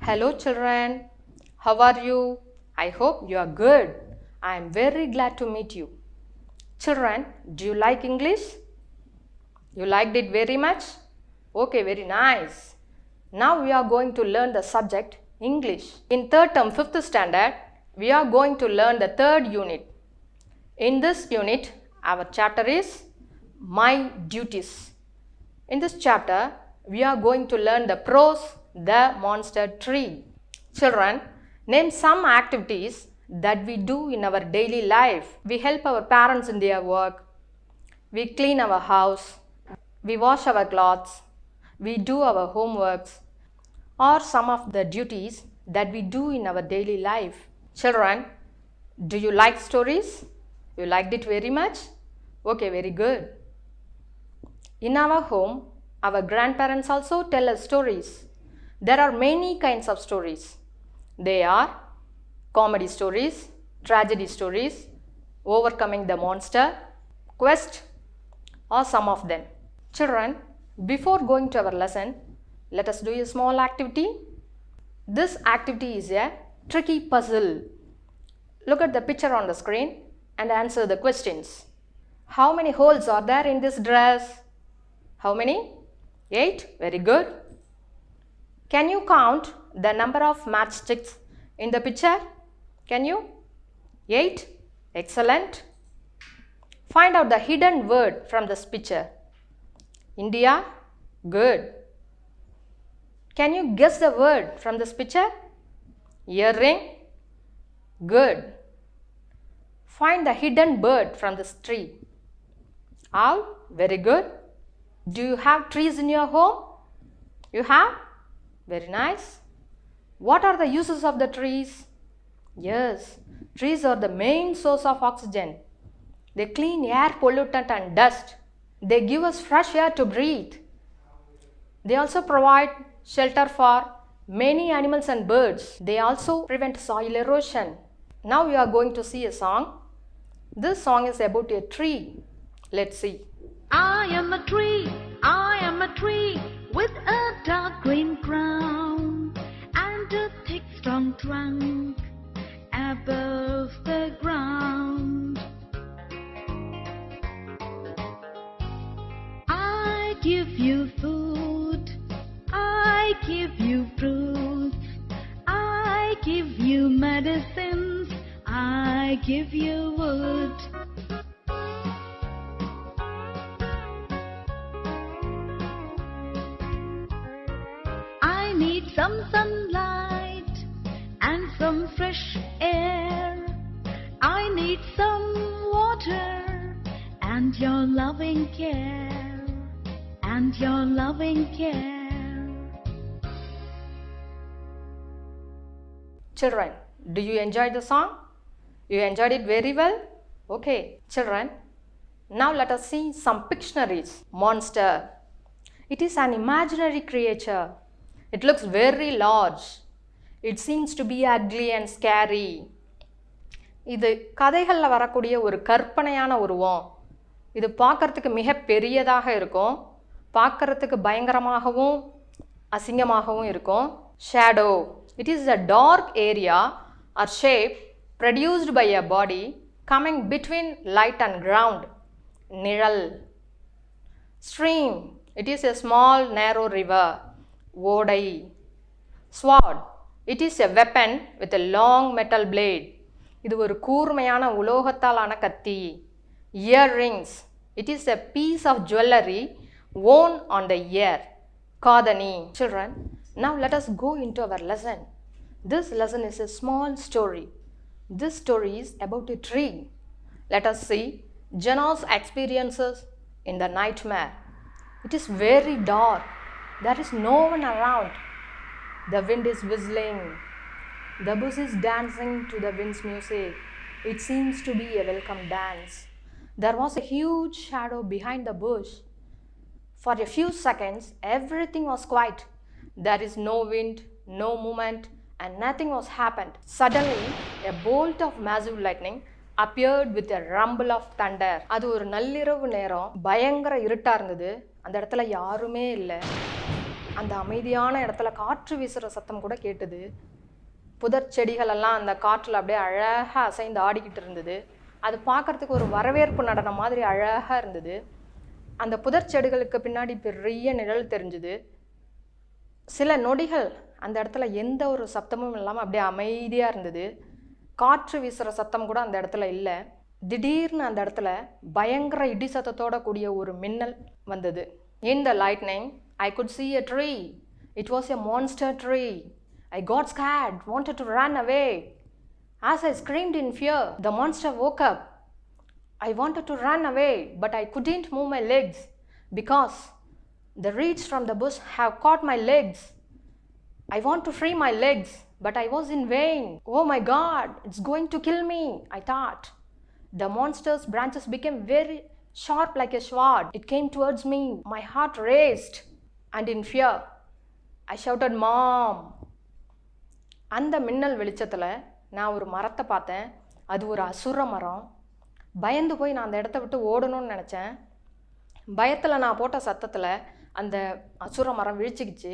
Hello children, how are you? I hope you are good. I am very glad to meet you. Children, do you like English? You liked it very much? Okay, very nice. Now we are going to learn the subject English. In third term 5th standard, we are going to learn the third unit. In this unit, our chapter is My Duties. In this chapter, we are going to learn the prose, the monster tree. Children, name some activities that we do in our daily life. We help our parents in their work. We clean our house. We wash our clothes. We do our homeworks. Or some of the duties that we do in our daily life. Children, do you like stories? You liked it very much? Okay, very good. In our home, our grandparents also tell us stories. There are many kinds of stories. They are comedy stories, tragedy stories, overcoming the monster, quest, or some of them. Children, before going to our lesson, let us do a small activity. This activity is a tricky puzzle. Look at the picture on the screen and answer the questions. How many holes are there in this dress? How many? 8. Very good. Can you count the number of matchsticks in the picture? Can you? 8. Excellent. Find out the hidden word from this picture. India? Good. Can you guess the word from this picture? Earring? Good. Find the hidden bird from this tree. Owl? Very good. Do you have trees in your home? You have? Very nice. What are the uses of the trees? Yes, trees are the main source of oxygen. They clean air pollutant and dust. They give us fresh air to breathe. They also provide shelter for many animals and birds. They also prevent soil erosion. Now we are going to see a song. This song is about a tree. Let's see. I am a tree with a dark green crown and a thick strong trunk above the ground. I give you food, I give you fruits, I give you medicines, I give you wood. I need some sunlight and some fresh air. I need some water and your loving care, and your loving care. Children, do you enjoy the song? You enjoyed it very well? Okay, children, now let us see some Pictionaries. Monster. It is an imaginary creature. It looks very large. It seems to be ugly and scary. இது கதைகளில் வரக்கூடிய ஒரு கற்பனையான உருவம். இது பார்க்கறதுக்கு மிக பெரியதாக இருக்கும். பார்க்கறதுக்கு பயங்கரமாகவும் அசிங்கமாகவும் இருக்கும். Shadow. It is a dark area or shape produced by a body coming between light and ground. நிழல். Stream. It is a small narrow river. ஓடை. Sword. It is a weapon with a long metal blade. இது ஒரு கூர்மையான உலோகத்தாலான கத்தி. Earrings. It is a piece of jewelry worn on the ear. காதணி. Children, now let us go into our lesson. This lesson is a small story. This story is about a tree. Let us see Jenna's experiences in the nightmare. It is very dark. There is no one around. The wind is whistling. The bush is dancing to the wind's music. It seems to be a welcome dance. There was a huge shadow behind the bush. For a few seconds, everything was quiet. There is no wind, no movement, and nothing was happened. Suddenly, a bolt of massive lightning appeared with a rumble of thunder. அது ஒரு நள்ளிரவு நேரம் பயங்கர இருட்டா இருந்தது. அந்த இடத்துல யாருமே இல்லை. அந்த அமைதியான இடத்துல காற்று வீசுகிற சத்தம் கூட கேட்டுது. புதர் செடிகளெல்லாம் அந்த காற்றில் அப்படியே அழகாக அசைந்து ஆடிக்கிட்டு இருந்தது. அது பார்க்குறதுக்கு ஒரு வரவேற்பு நடனம் மாதிரி அழகாக இருந்தது. அந்த புதர் செடிகளுக்கு பின்னாடி பெரிய நிழல் தெரிஞ்சுது. சில நொடிகள் அந்த இடத்துல எந்த ஒரு சத்தமும் இல்லாமல் அப்படியே அமைதியாக இருந்தது. காற்று வீசுகிற சத்தம் கூட அந்த இடத்துல இல்லை. திடீர்னு அந்த இடத்துல பயங்கர இடி சத்தத்தோட கூடிய ஒரு மின்னல் வந்தது. In the lightning, I could see a tree. It was a monster tree. I got scared, wanted to run away. As I screamed in fear, the monster woke up. I wanted to run away, but I couldn't move my legs because the reeds from the bush have caught my legs. I want to free my legs, but I was in vain. Oh my God, it's going to kill me, I thought. The monster's branches became very sharp like a sword. It came towards me. My heart raced, and in fear, I shouted, Mom. அந்த மின்னல் வெளிச்சத்தில் நான் ஒரு மரத்தை பார்த்தேன். அது ஒரு அசுர மரம். பயந்து போய் நான் அந்த இடத்த விட்டு ஓடணும்னு நினச்சேன். பயத்தில் நான் போட்ட சத்தத்தில் அந்த அசுர மரம் வீழ்ச்சிக்கிச்சு.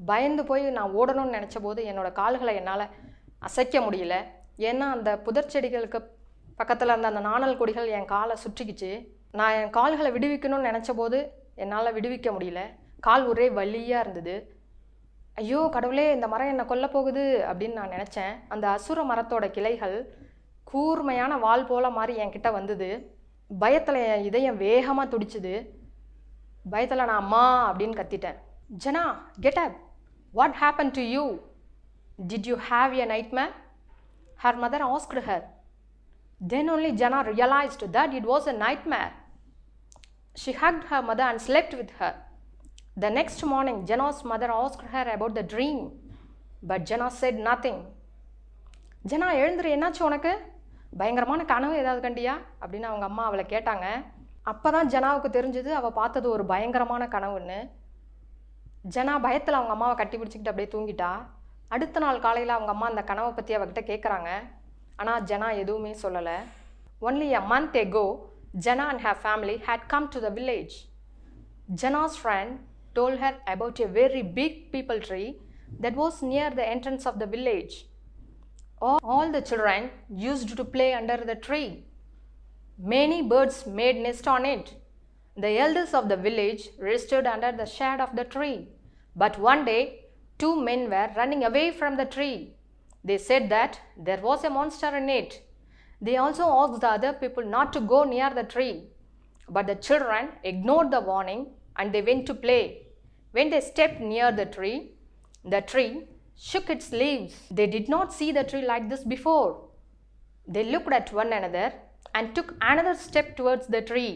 பயந்து போய் நான் ஓடணும்னு நினச்ச போது என்னோடய கால்களை என்னால் அசைக்க முடியல. ஏன்னா அந்த புதர் செடிகளுக்கு பக்கத்தில் இருந்த அந்த நாணல் கொடிகள் என் காலை சுற்றிக்கிச்சு. நான் என் கால்களை விடுவிக்கணும்னு நினச்ச போது என்னால் விடுவிக்க முடியல. கால் ஒரே வலியாக இருந்தது. ஐயோ கடவுளே, இந்த மரம் என்னை கொல்ல போகுது அப்படின்னு நான் நினச்சேன். அந்த அசுர மரத்தோட கிளைகள் கூர்மையான வால் போல மாதிரி என்கிட்ட வந்தது. பயத்தில் என் இதயம் வேகமாக துடிச்சுது. பயத்தில் நான் அம்மா அப்படின்னு கத்திட்டேன். Jana, get up. What happen to you? Did you have a nightmare? Her mother asked her. Then only Jana realized that it was a nightmare. She hugged her mother and slept with her. The next morning, Jana's mother asked her about the dream, but Jana said nothing. ஜனா, எழுந்துரு, என்னாச்சு உனக்கு? பயங்கரமான கனவு ஏதாவது கண்டியா அப்படின்னு அவங்க அம்மா அவளை கேட்டாங்க. அப்போ தான் ஜனாவுக்கு தெரிஞ்சது அவள் பார்த்தது ஒரு பயங்கரமான கனவுன்னு. ஜனா பயத்தில் அவங்க அம்மாவை கட்டி பிடிச்சிக்கிட்டு அப்படியே தூங்கிட்டா. அடுத்த நாள் காலையில் அவங்க அம்மா அந்த கனவை பற்றி அவகிட்ட கேட்குறாங்க. ஆனால் ஜனா எதுவுமே சொல்லலை. Only a month ago, Jana and her family had come to the village. Jana's friend told her about a very big peepal tree that was near the entrance of the village. All the children used to play under the tree. Many birds made nest on it. The elders of the village rested under the shade of the tree. But one day, two men were running away from the tree. They said that there was a monster in it. They also asked the other people not to go near the tree. But the children ignored the warning and they went to play. When they stepped near the tree shook its leaves. They did not see the tree like this before. They looked at one another and took another step towards the tree.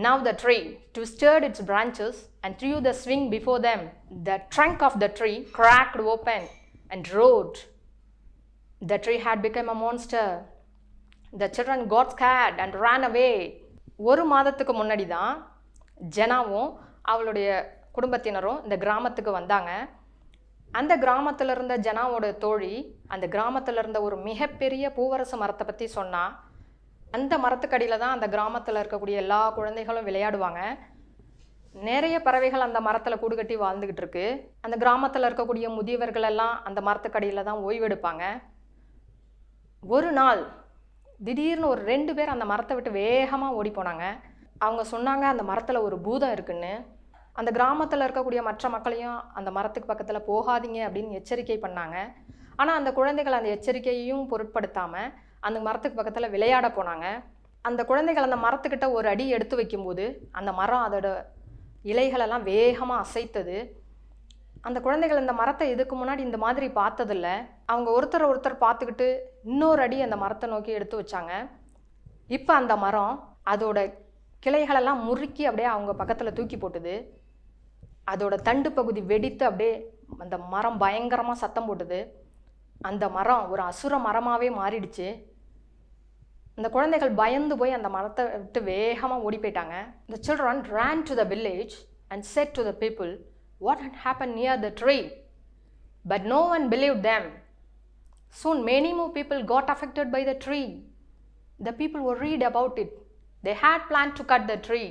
Now the tree twisted its branches and threw the swing before them. The trunk of the tree cracked open and roared. The tree had become a monster. The children got scared and ran away. ஒரு மாதத்துக்கு முன்னாடி தான் ஜனாவும் அவளுடைய குடும்பத்தினரும் இந்த கிராமத்துக்கு வந்தாங்க. அந்த கிராமத்தில் இருந்த ஜனாவோட தோழி அந்த கிராமத்தில் இருந்த ஒரு மிகப்பெரிய பூவரசு மரத்தை பற்றி சொன்னா. அந்த மரத்துக்கடியில் தான் அந்த கிராமத்தில் இருக்கக்கூடிய எல்லா குழந்தைகளும் விளையாடுவாங்க. நிறைய பறவைகள் அந்த மரத்தில் கூடு கட்டி வாழ்ந்துக்கிட்டு இருக்கு. அந்த கிராமத்தில் இருக்கக்கூடிய முதியவர்கள் எல்லாம் அந்த மரத்துக்கடியில் தான் ஓய்வெடுப்பாங்க. ஒரு நாள் திடீர்னு ஒரு 2 பேர் அந்த மரத்தை விட்டு வேகமாக ஓடி போனாங்க. அவங்க சொன்னாங்க அந்த மரத்தில் ஒரு பூதம் இருக்குன்னு. அந்த கிராமத்தில் இருக்கக்கூடிய மற்ற மக்களையும் அந்த மரத்துக்கு பக்கத்தில் போகாதீங்க அப்படின்னு எச்சரிக்கை பண்ணாங்க. ஆனால் அந்த குழந்தைகள் அந்த எச்சரிக்கையையும் பொருட்படுத்தாமல் அந்த மரத்துக்கு பக்கத்தில் விளையாட போனாங்க. அந்த குழந்தைகள் அந்த மரத்துக்கிட்ட ஒரு அடி எடுத்து வைக்கும்போது அந்த மரம் அதோட இலைகளெல்லாம் வேகமாக அசைத்தது. அந்த குழந்தைகள் இந்த மரத்தை இதுக்கு முன்னாடி இந்த மாதிரி பார்த்ததில்ல. அவங்க ஒருத்தர் பார்த்துக்கிட்டு இன்னொரு அடி அந்த மரத்தை நோக்கி எடுத்து வச்சாங்க. இப்போ அந்த மரம் அதோட கிளைகளெல்லாம் முறுக்கி அப்படியே அவங்க பக்கத்தில் தூக்கி போட்டுது. அதோட தண்டு பகுதி வெடித்து அப்படியே அந்த மரம் பயங்கரமாக சத்தம் போட்டுது. அந்த மரம் ஒரு அசுர மரமாகவே மாறிடுச்சு. அந்த குழந்தைகள் பயந்து போய் அந்த மரத்தை விட்டு வேகமாக ஓடி போயிட்டாங்க. The children ran to the village and said to the people what had happened near the tree. But no one believed them. Soon many more people got affected by the tree. The people worried about it. They had planned to cut the tree.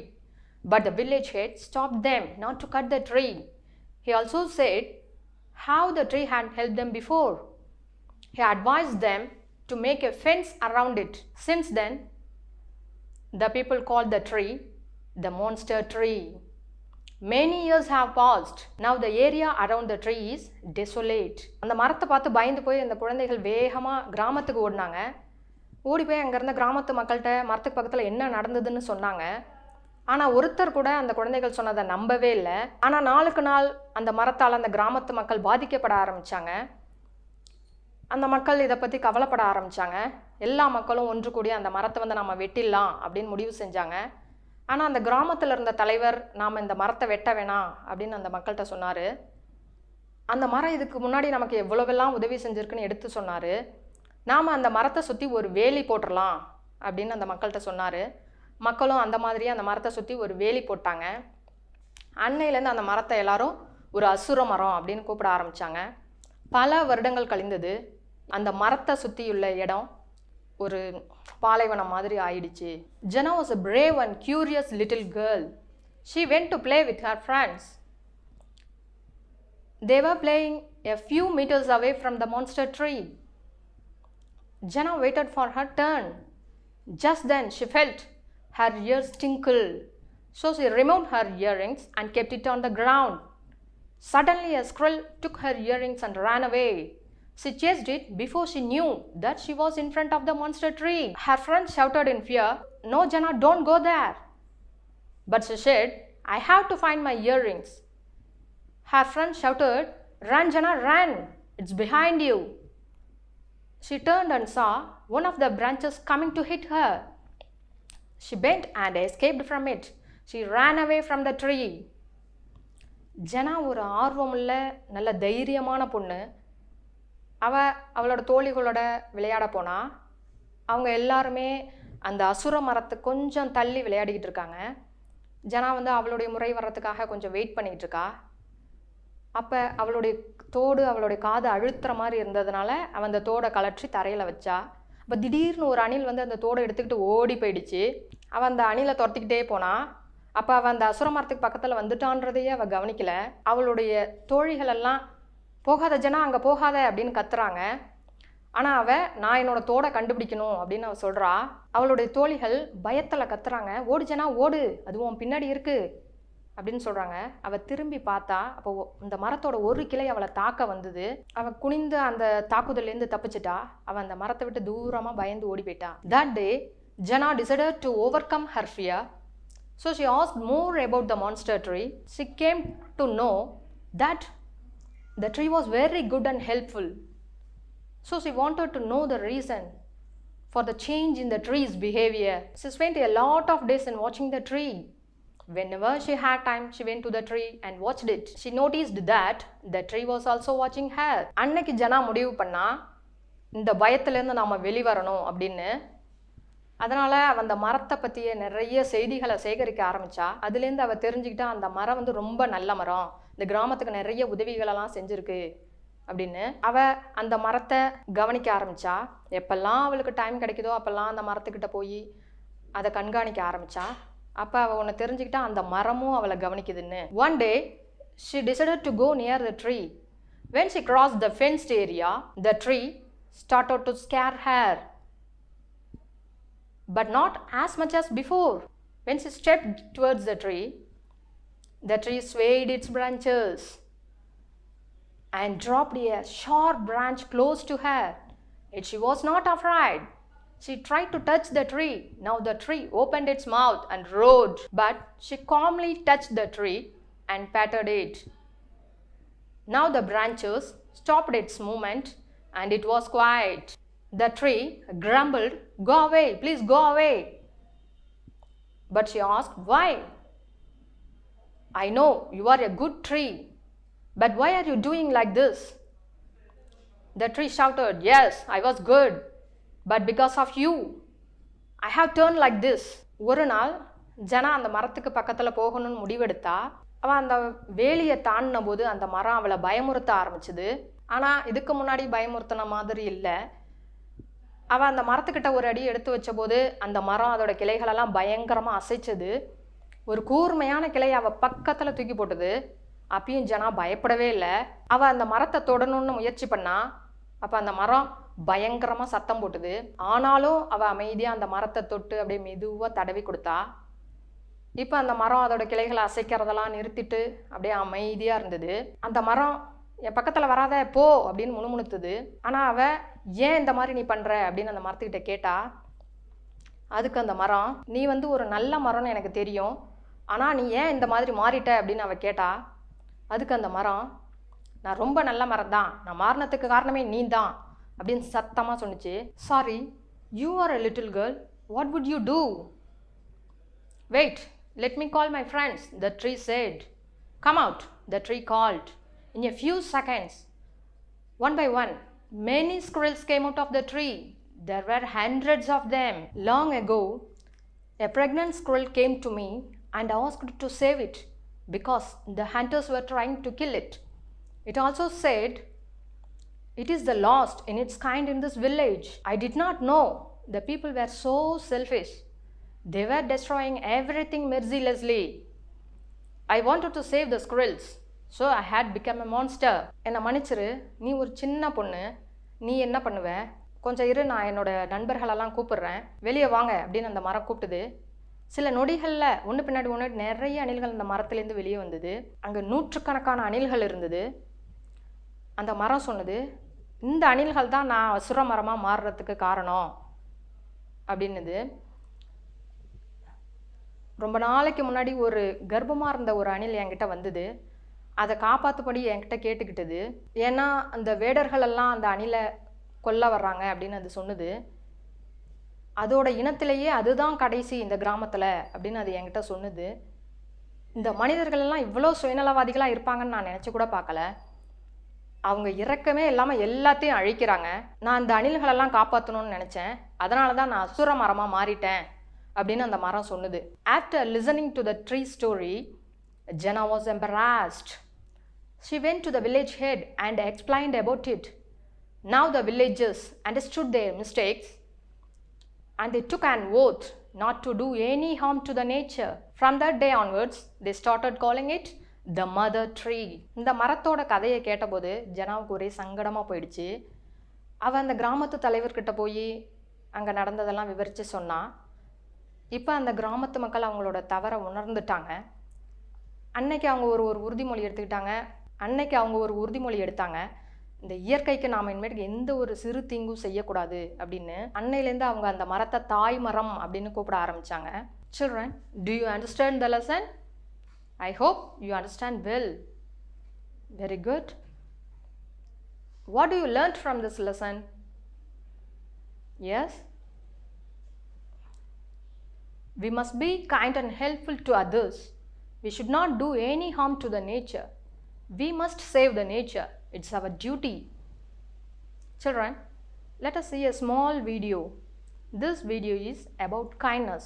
But the village head stopped them not to cut the tree. He also said how the tree had helped them before. He advised them to make a fence around it. Since then, the people called the tree the monster tree. Many years have passed. Now the area around the tree is desolate. அந்த மரத்தை பார்த்து பயந்து போய் அந்த குழந்தைகள் வேகமாக கிராமத்துக்கு ஓடினாங்க. ஓடி போய் அங்கே இருந்த கிராமத்து மக்கள்கிட்ட மரத்துக்கு பக்கத்தில் என்ன நடந்ததுன்னு சொன்னாங்க. ஆனால் ஒருத்தர் கூட அந்த குழந்தைகள் சொன்னதை நம்பவே இல்லை. ஆனால் நாளுக்கு நாள் அந்த மரத்தால் அந்த கிராமத்து மக்கள் பாதிக்கப்பட ஆரம்பித்தாங்க. அந்த மக்கள் இதை பற்றி கவலைப்பட ஆரம்பித்தாங்க. எல்லா மக்களும் ஒன்று கூடி அந்த மரத்தை வந்து நம்ம வெட்டிடலாம் அப்படின்னு முடிவு செஞ்சாங்க. ஆனால் அந்த கிராமத்தில் இருந்த தலைவர் நாம் இந்த மரத்தை வெட்ட வேணாம் அப்படின்னு அந்த மக்கள்கிட்ட சொன்னார். அந்த மரம் இதுக்கு முன்னாடி நமக்கு எவ்வளவெல்லாம் உதவி செஞ்சுருக்குன்னு எடுத்து சொன்னார். நாம் அந்த மரத்தை சுற்றி ஒரு வேலி போட்டுடலாம் அப்படின்னு அந்த மக்கள்கிட்ட சொன்னார். மக்களும் அந்த மாதிரியே அந்த மரத்தை சுற்றி ஒரு வேலி போட்டாங்க. அன்னையிலேருந்து அந்த மரத்தை எல்லாரும் ஒரு அசுர மரம் அப்படின்னு கூப்பிட ஆரம்பித்தாங்க. பல வருடங்கள் கழிந்தது. அந்த மரத்தை சுற்றியுள்ள இடம் ஒரு பாலைவனம் மாதிரி ஆயிடுச்சு. Jana was a brave and curious little girl. She went to play with her friends. They were playing a few meters away from the monster tree. Jana waited for her turn. Just then she felt her ears tinkle. So she removed her earrings and kept it on the ground. Suddenly a squirrel took her earrings and ran away. She chased it before she knew that she was in front of the monster tree. Her friends shouted in fear, "No, Jana, don't go there." But she said, "I have to find my earrings." Her friends shouted, "Run, Jana, run. It's behind you." She turned and saw one of the branches coming to hit her. She bent and escaped from it. She ran away from the tree. ஜனா ஒரு ஆர்வமுள்ள நல்ல தைரியமான பொண்ணு. அவளோட தோழிகளோட விளையாட போனா. அவங்க எல்லாருமே அந்த அசுர மரத்தை கொஞ்சம் தள்ளி விளையாடிக்கிட்டு இருக்காங்க. ஜனா வந்து அவளுடைய முறை வர்றதுக்காக கொஞ்சம் வெயிட் பண்ணிகிட்டு இருக்கா. அப்போ அவளுடைய தோடு அவளுடைய காது அழுத்துற மாதிரி இருந்ததுனால அவன் அந்த தோடை கலற்றி தரையில் வச்சா. அப்போ திடீர்னு ஒரு அணில் வந்து அந்த தோடை எடுத்துக்கிட்டு ஓடி போயிடுச்சு. அவன் அந்த அணிலை துரத்திக்கிட்டே போனான். அப்போ அவன் அந்த அசுர மரத்துக்கு பக்கத்தில் வந்துட்டான்றதையே அவள் கவனிக்கலை. அவளுடைய தோழிகளெல்லாம் போகாத ஜனா, அங்கே போகாத அப்படின்னு கத்துறாங்க. ஆனால் அவள் நான் என்னோட தோடை கண்டுபிடிக்கணும் அப்படின்னு அவள் சொல்கிறா. அவளுடைய தோழிகள் பயத்தில் கத்துறாங்க, "ஓடு ஜனா ஓடு, அதுவும் பின்னாடி இருக்கு" அப்படின்னு சொல்கிறாங்க. அவள் திரும்பி பார்த்தா அப்போ இந்த மரத்தோட ஒரு கிளை அவளை தாக்க வந்தது. அவள் குனிந்து அந்த தாக்குதலேருந்து தப்பிச்சிட்டா. அவள் அந்த மரத்தை விட்டு தூரமாக பயந்து ஓடி போயிட்டா. That day, Jana decided to overcome her fear. So she asked more about the monster tree. She came to know that the tree was very good and helpful. So she wanted to know the reason for the change in the tree's behavior. She spent a lot of days in watching the tree. Whenever she had time, she went to the tree and watched it. She noticed that the tree was also watching her. அன்னைக்கு ஜனா முடிவு பண்ணா இந்த பயத்திலேருந்து நாம் வெளிவரணும் அப்படின்னு. அதனால் அவள் அந்த மரத்தை பற்றிய நிறைய செய்திகளை சேகரிக்க ஆரம்பித்தா. அதுலேருந்து அவள் தெரிஞ்சுக்கிட்டா அந்த மரம் வந்து ரொம்ப நல்ல மரம், இந்த கிராமத்துக்கு நிறைய உதவிகளெல்லாம் செஞ்சுருக்கு அப்படின்னு. அவள் அந்த மரத்தை கவனிக்க ஆரம்பித்தா. எப்பெல்லாம் அவளுக்கு டைம் கிடைக்குதோ அப்போல்லாம் அந்த மரத்துக்கிட்ட போய் அதை கண்காணிக்க ஆரம்பித்தா. அப்போ அவள் ஒன்று தெரிஞ்சுக்கிட்டா அந்த மரமும் அவளை கவனிக்குதுன்னு. One day, she decided to go near the tree. When she crossed the fenced area, the tree started to scare her. But not as much as before. When she stepped towards the tree swayed its branches and dropped a sharp branch close to her. Yet she was not afraid. She tried to touch the tree. Now the tree opened its mouth and roared, but she calmly touched the tree and patted it. Now the branches stopped its movement and it was quiet. The tree grumbled, "Go away, please go away." But she asked, "Why? I know you are a good tree, but why are you doing like this?" The tree shouted, "Yes, I was good, but because of you, I have turned like this." ஒரு நாள் ஜனா அந்த மரத்துக்கு பக்கத்தில் போகணும்னு முடிவெடுத்தா. அவள் அந்த வேலியை தாண்டின போது அந்த மரம் அவளை பயமுறுத்த ஆரம்பிச்சுது. ஆனால் இதுக்கு முன்னாடி பயமுறுத்தின மாதிரி இல்லை. அவள் அந்த மரத்துக்கிட்ட ஒரு அடி எடுத்து வச்ச போது அந்த மரம் அதோட கிளைகளெல்லாம் பயங்கரமாக அசைச்சது. ஒரு கூர்மையான கிளையை அவள் பக்கத்தில் தூக்கி போட்டது. அப்பயும் ஜனா பயப்படவே இல்லை. அவள் அந்த மரத்தை தொடணும்னு முயற்சி பண்ணா. அப்போ அந்த மரம் பயங்கரமாக சத்தம் போட்டுது. ஆனாலும் அவள் அமைதியாக அந்த மரத்தை தொட்டு அப்படியே மெதுவாக தடவி கொடுத்தா. இப்போ அந்த மரம் அதோட கிளைகளை அசைக்கிறதெல்லாம் நிறுத்திட்டு அப்படியே அமைதியாக இருந்தது. அந்த மரம் என் பக்கத்தில் வராத போ அப்படின்னு முணுமுணுத்துது. ஆனால் அவள் ஏன் இந்த மாதிரி நீ பண்ணுற அப்படின்னு அந்த மரத்துக்கிட்ட கேட்டா. அதுக்கு அந்த மரம், நீ ஒரு நல்ல மரம்னு எனக்கு தெரியும், ஆனால் நீ ஏன் இந்த மாதிரி மாறிட்ட அப்படின்னு அவள் கேட்டா. அதுக்கு அந்த மரம், நான் ரொம்ப நல்ல மரம் தான், நான் மாறினத்துக்கு காரணமே நீ தான் அப்படின்னு சத்தமாக சொன்னிச்சு. Sorry, you are a little girl, what would you do? Wait, let me call my friends, the tree said. Come out, the tree called. In a few seconds, one by one, many squirrels came out of the tree. There were hundreds of them. Long ago, a pregnant squirrel came to me and asked to save it because the hunters were trying to kill it. It also said, it is the last in its kind in this village. I did not know the people were so selfish. They were destroying everything mercilessly. I wanted to save the squirrels, so I had become a monster. என்னை மன்னிச்சிரு, நீ ஒரு சின்ன பொண்ணு, நீ என்ன பண்ணுவ? கொஞ்சம் இரு, நான் என்னோட நண்பர்களெல்லாம் கூப்பிடுறேன், வெளியே வாங்க அப்படின்னு அந்த மரம் கூப்பிட்டுது. சில நொடிகளில் ஒன்று பின்னாடி ஒன்று நிறைய அணில்கள் அந்த மரத்துலேருந்து வெளியே வந்தது. அங்கே நூற்றுக்கணக்கான அணில்கள் இருந்தது. அந்த மரம் சொன்னது, இந்த அணில்கள் தான் நான் அசுர மரமாக மாறுறதுக்கு காரணம் அப்படின்னுது. ரொம்ப நாளைக்கு முன்னாடி ஒரு கர்ப்பமாக இருந்த ஒரு அணில் என்கிட்ட வந்தது. அதை காப்பாற்றுபடி என்கிட்ட கேட்டுக்கிட்டது. ஏன்னா அந்த வேடர்களெல்லாம் அந்த அணிலை கொல்ல வர்றாங்க அப்படின்னு அது சொன்னது. அதோட இனத்திலேயே அதுதான் கடைசி இந்த கிராமத்தில் அப்படின்னு அது என்கிட்ட சொன்னது. இந்த மனிதர்களெல்லாம் இவ்வளோ சுயநலவாதிகளாக இருப்பாங்கன்னு நான் நினச்சி கூட பார்க்கல. அவங்க இறக்கமே இல்லாமல் எல்லாத்தையும் அழிக்கிறாங்க. நான் இந்த அணில்களெல்லாம் காப்பாற்றணும்னு நினச்சேன், அதனால தான் நான் அசுர மரமாக மாறிட்டேன் அப்படின்னு அந்த மரம் சொன்னது. After listening to the tree story, Jana was embarrassed. She went to the village head and explained about it. Now the villagers understood their mistakes and they took an oath not to do any harm to the nature. From that day onwards, they started calling it the mother tree. இந்த மரத்தோட கதையை கேட்டபோது ஜனாவுக்கு ஒரே சங்கடமாக போயிடுச்சு. அவள் அந்த கிராமத்து தலைவர்கிட்ட போய் அங்கே நடந்ததெல்லாம் விவரித்து சொன்னான். இப்போ அந்த கிராமத்து மக்கள் அவங்களோட தவறை உணர்ந்துட்டாங்க. அன்னைக்கு அவங்க ஒரு உறுதிமொழி எடுத்தாங்க. இந்த இயற்கைக்கு நாம் இனிமேட்டுக்கு எந்த ஒரு சிறு தீங்கும் செய்யக்கூடாது அப்படின்னு. அன்னையிலேருந்து அவங்க அந்த மரத்தை தாய் மரம் அப்படின்னு கூப்பிட ஆரம்பித்தாங்க. Children, do you understand the lesson? I hope you understand well. Very good. What do you learn from this lesson? Yes? We must be kind and helpful to others. We should not do any harm to the nature. We must save the nature. It's our duty. Children, let us see a small video. This video is about kindness.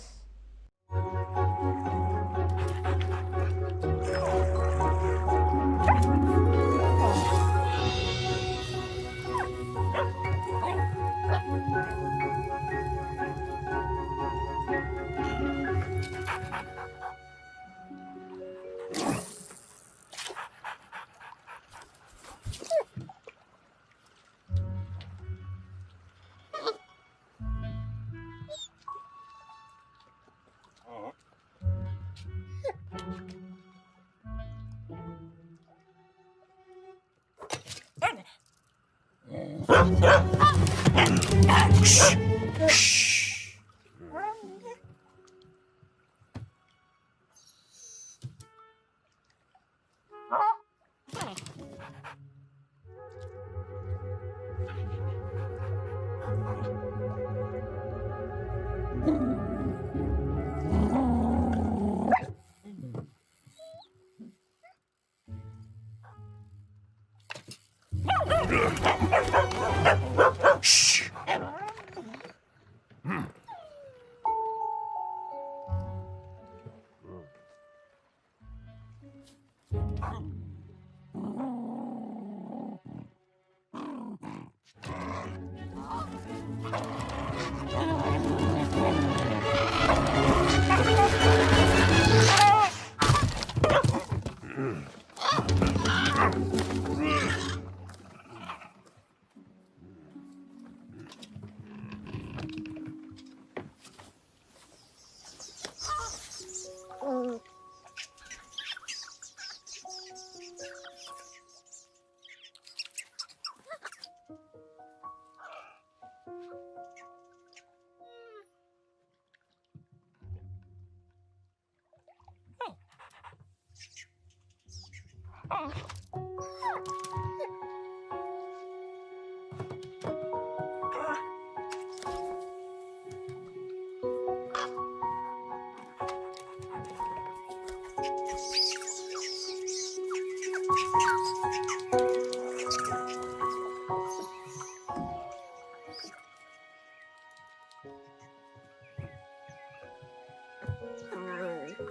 Do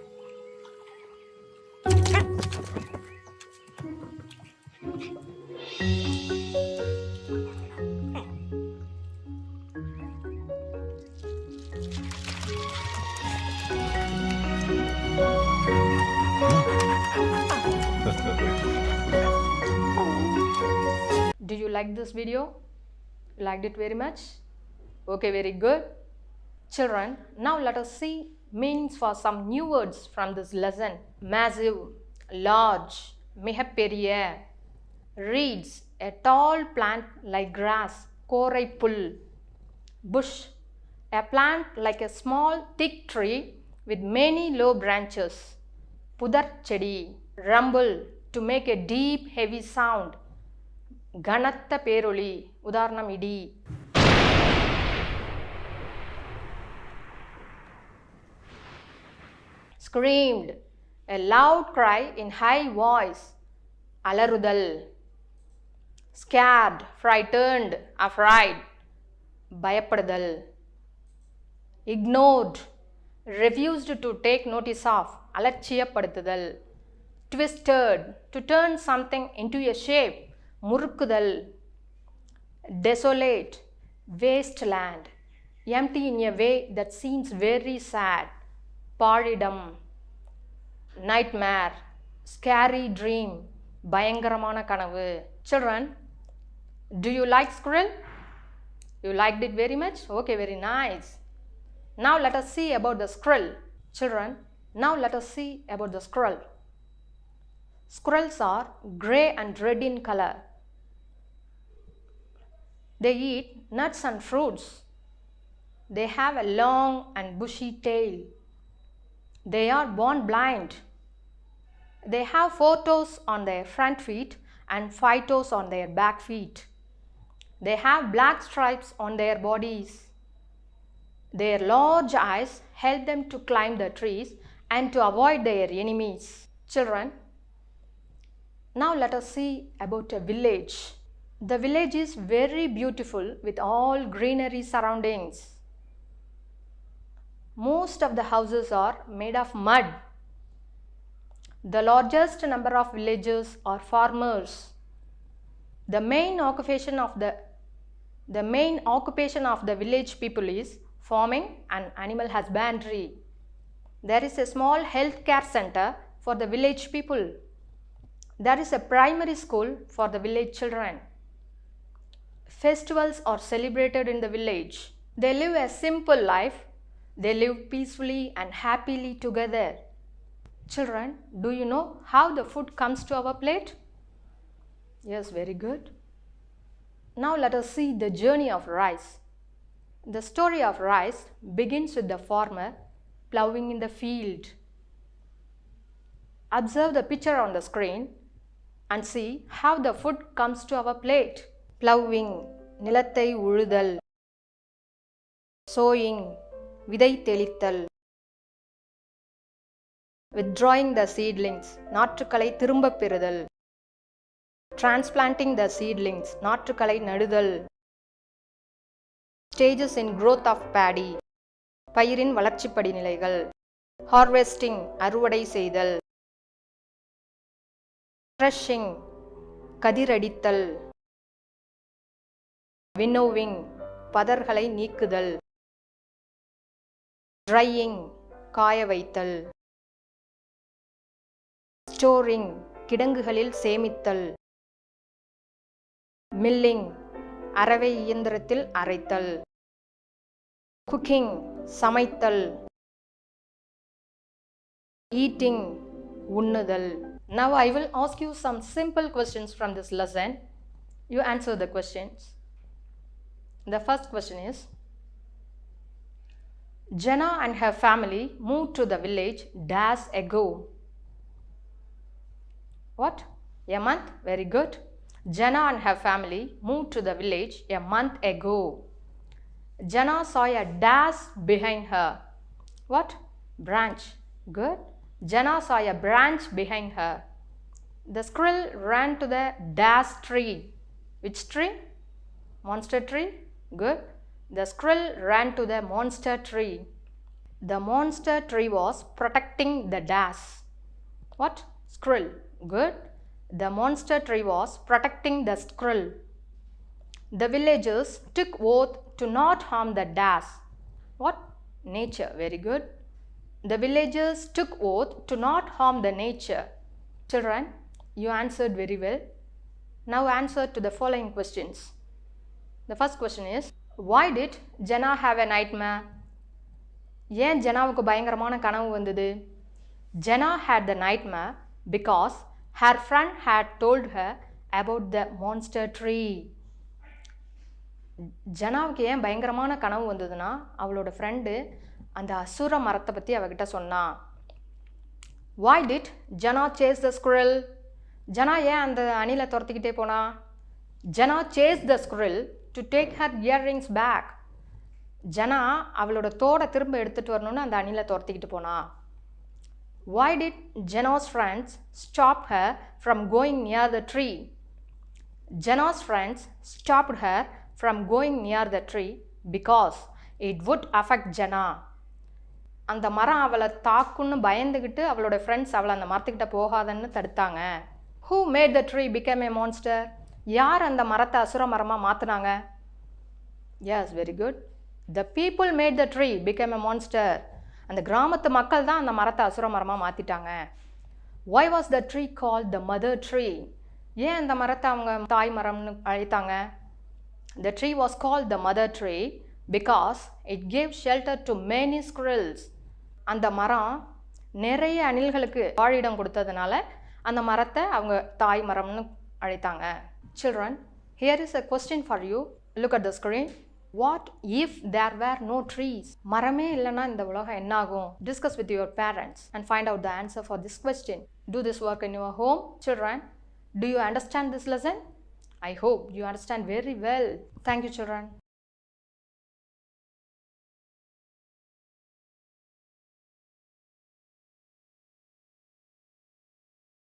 you like this video? You liked it very much? Okay, very good. Children, now let us see meanings for some new words from this lesson. Massive, large, மிகப்பெரிய. Reeds, a tall plant like grass, கோரைப்புல். Bush, a plant like a small thick tree with many low branches. புதர் செடி. Rumble, to make a deep heavy sound. கனத்த பேரொளி, உதாரணம் இடி. Screamed, a loud cry in high voice, அலறுதல். Scared, frightened, afraid, பயப்படுதல். Ignored, refused to take notice of, அலட்சியப்படுத்துதல். Twisted, to turn something into a shape, முறுக்குதல். Desolate, wasteland, empty in a way that seems very sad, பாழிடம். Nightmare, scary dream, பயங்கரமான கனவு. Children, do you like squirrel? You liked it very much? Okay, very nice. Now let us see about the squirrel. Children, now let us see about the squirrel. Squirrels are grey and red in color. They eat nuts and fruits. They have a long and bushy tail. They are born blind. They have 4 toes on their front feet and 5 toes on their back feet. They have black stripes on their bodies. Their large eyes help them to climb the trees and to avoid their enemies. Children, now let us see about a village. The village is very beautiful with all greenery surroundings. Most of the houses are made of mud. The largest number of villagers are farmers. The main occupation of the village people is farming and animal husbandry. There is a small health care center for the village people. There is a primary school for the village children. Festivals are celebrated in the village. They live a simple life. They live peacefully and happily together. Children, do you know how the food comes to our plate? Yes, very good. Now let us see the journey of rice. The story of rice begins with the farmer plowing in the field. Observe the picture on the screen and see how the food comes to our plate. Plowing, நிலத்தை உழுதல். Sowing, விதை தெளித்தல். Withdrawing the seedlings, நாற்றுக்களை திரும்பப் பெறுதல். Transplanting the seedlings, நாற்றுக்களை நடுதல். Stages in growth of paddy, பயிரின் வளர்ச்சி படிநிலைகள். Harvesting, அறுவடை செய்தல். Threshing, கதிரடித்தல். Winnowing, பதர்களை நீக்குதல். Drying, காய வைத்தல். Storing, கிடங்குகளில் சேமித்தல். Milling, அரவை இயந்திரத்தில் அரைத்தல். Cooking, சமைத்தல். Eating, உண்ணுதல். Now I will ask you some simple questions from this lesson. You answer the questions. The first question is, Jana and her family moved to the village days ago. What? A month? Very good. Jana and her family moved to the village a month ago. Jana saw a dash behind her. What? Branch. Good. Jana saw a branch behind her. The squirrel ran to the dash tree. Which tree? Monster tree. Good. The squirrel ran to the monster tree. The monster tree was protecting the dash. What? Squirrel. Good. The monster tree was protecting the squirrel. The villagers took oath to not harm the dash. What? Nature. Very good. The villagers took oath to not harm the nature. Children, you answered very well. Now answer to the following questions. The first question is, why did Jana have a nightmare? ஏன் ஜனாவுக்கு பயங்கரமான கனவு வந்தது? Jana had the nightmare because her friend had told her about the monster tree. ஜனாவுக்கு ஏன் பயங்கரமான கனவு வந்ததுன்னா அவளோட friend அந்த அசுர மரத்தை பற்றி அவகிட்ட சொன்னா. Why did Jana chase the squirrel? ஜனா ஏன் அந்த அணிலை துரத்திக்கிட்டே போனா? Jana chased the squirrel to take her earrings back. ஜனா அவளோட தோடை திரும்ப எடுத்துகிட்டு வரணும்னு அந்த அணிலை துரத்திக்கிட்டு போனா. Why did Jana's friends stop her from going near the tree? Jana's friends stopped her from going near the tree because it would affect Jana. அந்த மரம் அவளை தாக்குன்னு பயந்துக்கிட்டு அவளோட ஃப்ரெண்ட்ஸ் அவளை அந்த மரத்துக்கிட்ட போகாதன்னு தடுத்தாங்க. Who made the tree become a monster? யார் அந்த மரத்தை அசுர மரமாக மாற்றினாங்க? Yes, very good. The people made the tree become a monster. அந்த கிராமத்து மக்கள் தான் அந்த மரத்தை அசுர மரமாக மாற்றிட்டாங்க. Why was the tree called the mother tree? ஏன் அந்த மரத்தை அவங்க தாய் மரம்னு அழைத்தாங்க? The tree was called the mother tree because it gave shelter to many squirrels. அந்த மரம் நிறைய அணில்களுக்கு வாழிடம் கொடுத்ததுனால அந்த மரத்தை அவங்க தாய் மரம்னு அழைத்தாங்க. Children, here is a question for you. Look at the screen. What if there were no trees? மரமே இல்லைன்னா இந்த உலகம் என்னாகும்? Discuss with your parents and find out the answer for this question. Do this work in your home. Children, do you understand this lesson? I hope you understand very well. Thank you, children.